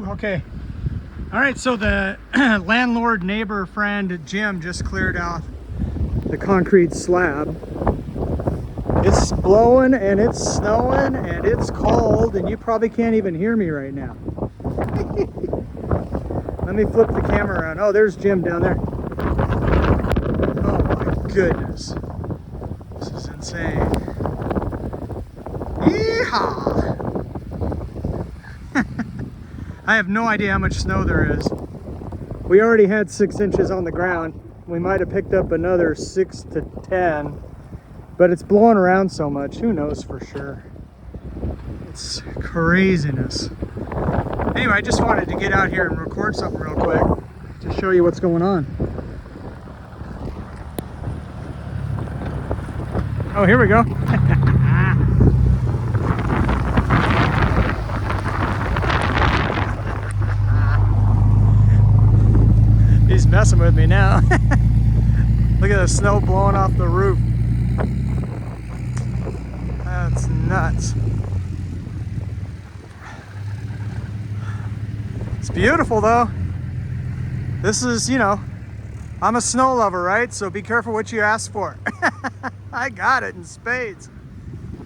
Okay. All right, so the landlord, neighbor, friend, Jim just cleared out the concrete slab. It's blowing and it's snowing and it's cold and you probably can't even hear me right now. Let me flip the camera around. Oh, there's Jim down there. Oh my goodness. This is insane. Yeehaw! I have no idea how much snow there is. We already had 6 inches on the ground. We might have picked up another 6 to 10, but it's blowing around so much. Who knows for sure? It's craziness. Anyway, I just wanted to get out here and record something real quick to show you what's going on. Oh, here we go. He's messing with me now. Look at the snow blowing off the roof. That's nuts. It's beautiful though. This is, you know, I'm a snow lover, right? So be careful what you ask for. I got it in spades.